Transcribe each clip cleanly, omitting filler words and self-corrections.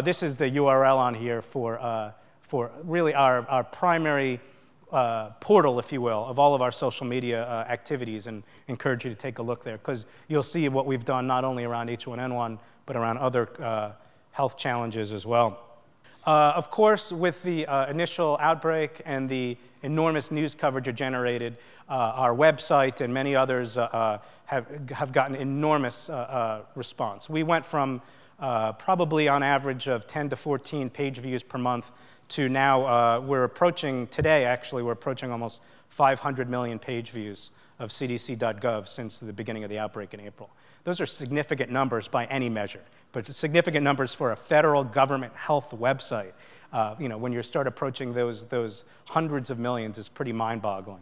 This is the URL on here for really our primary portal, if you will, of all of our social media activities, and encourage you to take a look there, because you'll see what we've done not only around H1N1, but around other health challenges as well. Of course, with the initial outbreak and the enormous news coverage it generated, our website and many others have gotten enormous response. We went from probably on average of 10 to 14 page views per month to now we're approaching, today actually, we're approaching almost 500 million page views of cdc.gov since the beginning of the outbreak in April. Those are significant numbers by any measure, but significant numbers for a federal government health website. When you start approaching those hundreds of millions, is pretty mind-boggling.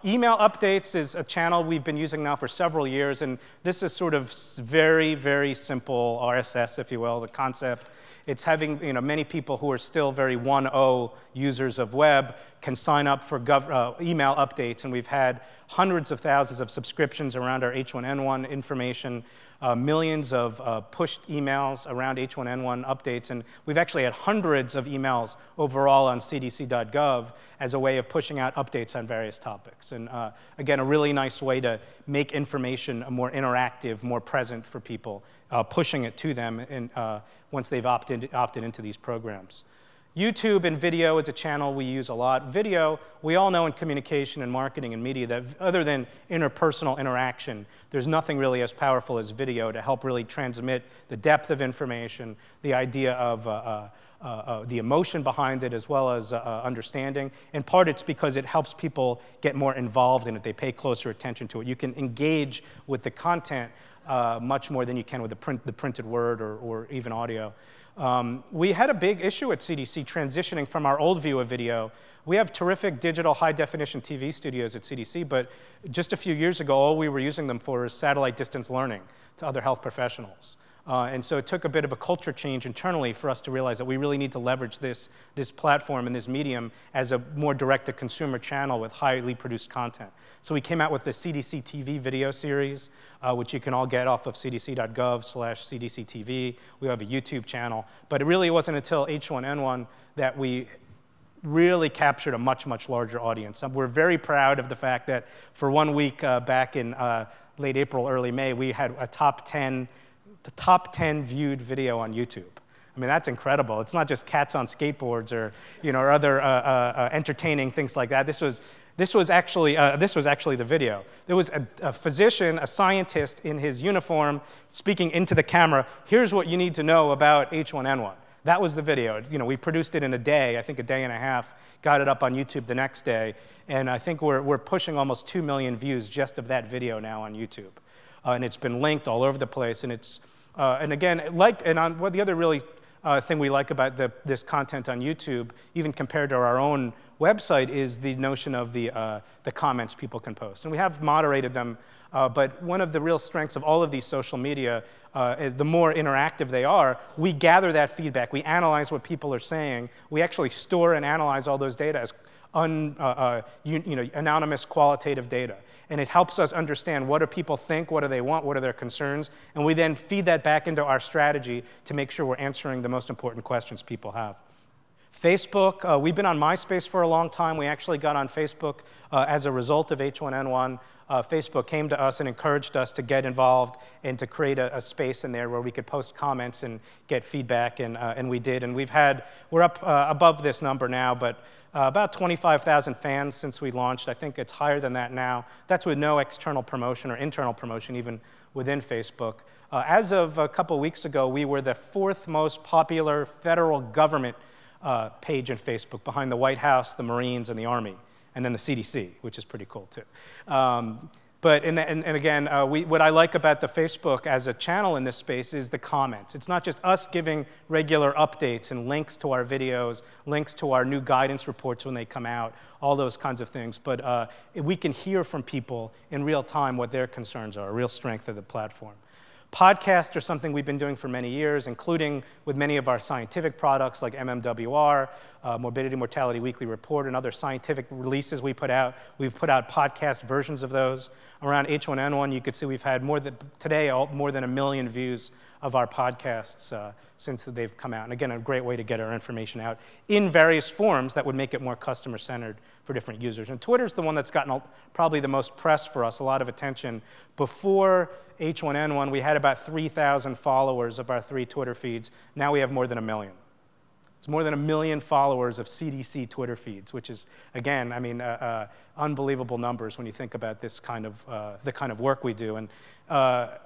Email updates is a channel we've been using now for several years, and this is sort of very, very simple RSS, if you will, the concept. It's having many people who are still very 1.0 users of web can sign up for email updates, and we've had hundreds of thousands of subscriptions around our H1N1 information, millions of pushed emails around H1N1 updates, and we've actually had hundreds of emails overall on cdc.gov as a way of pushing out updates on various topics. And again, a really nice way to make information more interactive, more present for people, pushing it to them once they've opted into these programs. YouTube and video is a channel we use a lot. Video, we all know in communication and marketing and media that other than interpersonal interaction, there's nothing really as powerful as video to help really transmit the depth of information, the idea of the emotion behind it, as well as understanding. In part, it's because it helps people get more involved in it. They pay closer attention to it. You can engage with the content much more than you can with the printed word or even audio. We had a big issue at CDC transitioning from our old view of video. We have terrific digital high-definition TV studios at CDC, but just a few years ago, all we were using them for is satellite distance learning to other health professionals. And so it took a bit of a culture change internally for us to realize that we really need to leverage this platform and this medium as a more direct-to-consumer channel with highly produced content. So we came out with the CDC TV video series, which you can all get off of cdc.gov/cdctv. We have a YouTube channel. But it really wasn't until H1N1 that we really captured a much, much larger audience. We're very proud of the fact that for 1 week back in late April, early May, we had a top 10 viewed video on YouTube. I mean, that's incredible. It's not just cats on skateboards or other entertaining things like that. This was actually the video. There was a physician, a scientist in his uniform speaking into the camera. Here's what you need to know about H1N1. That was the video. We produced it in a day, I think a day and a half, got it up on YouTube the next day, and I think we're pushing almost 2 million views just of that video now on YouTube. And it's been linked all over the place, and it's and again, what the other really thing we like about this content on YouTube, even compared to our own website, is the notion of the comments people can post. And we have moderated them, but one of the real strengths of all of these social media, the more interactive they are, we gather that feedback. We analyze what people are saying. We actually store and analyze all those data as anonymous qualitative data. And it helps us understand what do people think, what do they want, what are their concerns, and we then feed that back into our strategy to make sure we're answering the most important questions people have. Facebook, we've been on MySpace for a long time. We actually got on Facebook as a result of H1N1. Facebook came to us and encouraged us to get involved and to create a space in there where we could post comments and get feedback, and we did. And we're up above this number now, but about 25,000 fans since we launched. I think it's higher than that now. That's with no external promotion or internal promotion, even within Facebook. As of a couple weeks ago, we were the 4th most popular federal government page in Facebook, behind the White House, the Marines, and the Army, and then the CDC, which is pretty cool too. But again, what I like about the Facebook as a channel in this space is the comments. It's not just us giving regular updates and links to our videos, links to our new guidance reports when they come out, all those kinds of things. But we can hear from people in real time what their concerns are, a real strength of the platform. Podcasts are something we've been doing for many years, including with many of our scientific products like MMWR, Morbidity Mortality Weekly Report, and other scientific releases we put out. We've put out podcast versions of those. Around H1N1, you could see we've had more than 1 million views of our podcasts since they've come out. And again, a great way to get our information out in various forms that would make it more customer-centered for different users. And Twitter's the one that's gotten probably the most press for us, a lot of attention. Before H1N1, we had about 3,000 followers of our 3 Twitter feeds. Now we have more than 1 million. It's more than 1 million followers of CDC Twitter feeds, which is, again, I mean, unbelievable numbers when you think about this kind of the kind of work we do. And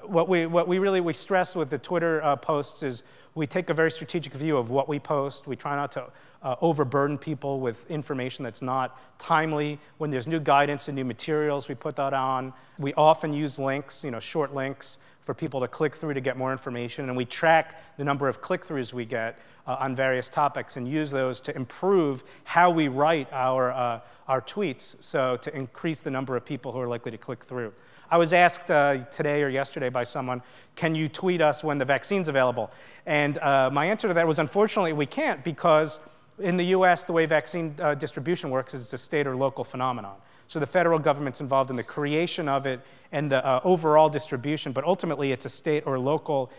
what we really stress with the Twitter posts is we take a very strategic view of what we post. We try not to overburden people with information that's not timely. When there's new guidance and new materials, we put that on. We often use links, short links, for people to click through to get more information. And we track the number of click-throughs we get on various topics and use those to improve how we write our tweets, so to increase the number of people who are likely to click through. I was asked today or yesterday by someone, can you tweet us when the vaccine's available? And my answer to that was, unfortunately, we can't, because in the US, the way vaccine distribution works is it's a state or local phenomenon. So the federal government's involved in the creation of it and the overall distribution, but ultimately it's a state or local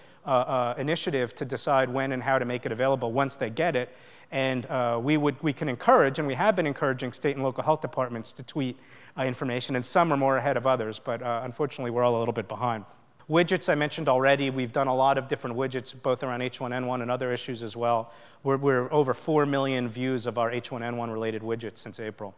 initiative to decide when and how to make it available once they get it. And we can encourage, and we have been encouraging state and local health departments to tweet information, and some are more ahead of others, but unfortunately we're all a little bit behind. Widgets, I mentioned already. We've done a lot of different widgets, both around H1N1 and other issues as well. We're over 4 million views of our H1N1 related widgets since April.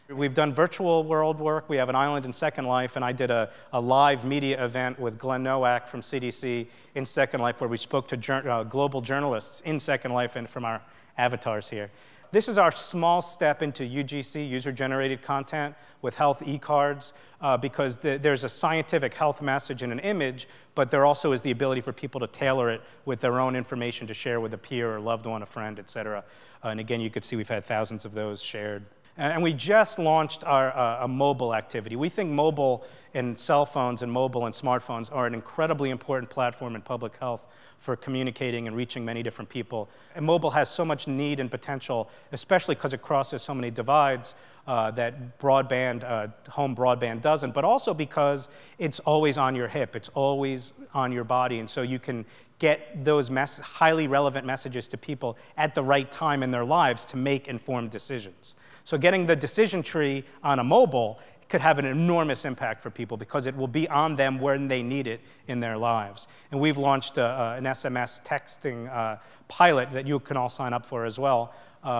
We've done virtual world work. We have an island in Second Life, and I did a live media event with Glenn Nowak from CDC in Second Life, where we spoke to global journalists in Second Life and from our avatars here. This is our small step into UGC, user-generated content, with health e-cards, because there's a scientific health message in an image, but there also is the ability for people to tailor it with their own information to share with a peer or loved one, a friend, et cetera. And again, you could see we've had thousands of those shared. And we just launched a mobile activity. We think mobile and cell phones and mobile and smartphones are an incredibly important platform in public health for communicating and reaching many different people. And mobile has so much need and potential, especially because it crosses so many divides that broadband, home broadband doesn't, but also because it's always on your hip, it's always on your body, and so you can get those highly relevant messages to people at the right time in their lives to make informed decisions. So getting the decision tree on a mobile could have an enormous impact for people because it will be on them when they need it in their lives. And we've launched an SMS texting pilot that you can all sign up for as well,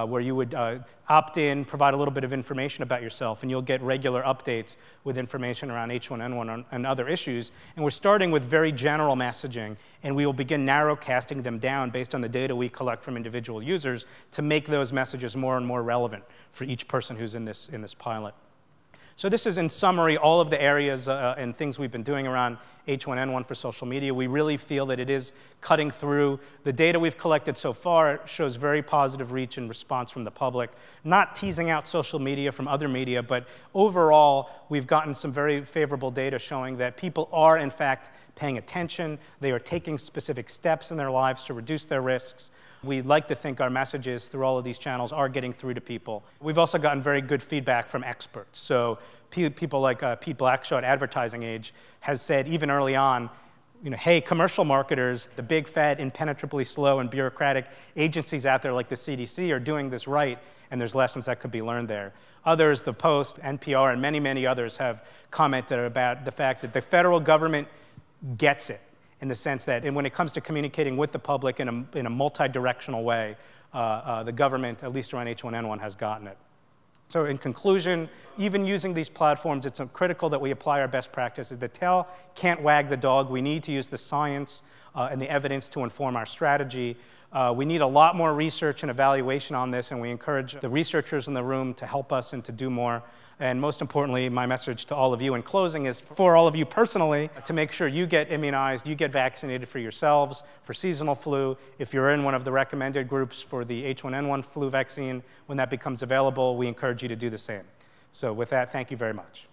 where you would opt in, provide a little bit of information about yourself, and you'll get regular updates with information around H1N1 and other issues. And we're starting with very general messaging, and we will begin narrowcasting them down based on the data we collect from individual users to make those messages more and more relevant for each person who's in this pilot. So this is, in summary, all of the areas and things we've been doing around H1N1 for social media. We really feel that it is cutting through. The data we've collected so far shows very positive reach and response from the public, not teasing out social media from other media, but overall, we've gotten some very favorable data showing that people are, in fact, paying attention. They are taking specific steps in their lives to reduce their risks. We'd like to think our messages through all of these channels are getting through to people. We've also gotten very good feedback from experts. So people like Pete Blackshaw at Advertising Age has said, even early on, hey, commercial marketers, the big, fat, impenetrably slow and bureaucratic agencies out there like the CDC are doing this right, and there's lessons that could be learned there. Others, the Post, NPR, and many, many others have commented about the fact that the federal government gets it, in the sense that when it comes to communicating with the public in a multi-directional way, the government, at least around H1N1, has gotten it. So in conclusion, even using these platforms, it's critical that we apply our best practices. The tail can't wag the dog. We need to use the science and the evidence to inform our strategy. We need a lot more research and evaluation on this, and we encourage the researchers in the room to help us and to do more. And most importantly, my message to all of you in closing is for all of you personally to make sure you get immunized, you get vaccinated for yourselves, for seasonal flu. If you're in one of the recommended groups for the H1N1 flu vaccine, when that becomes available, we encourage you to do the same. So with that, thank you very much.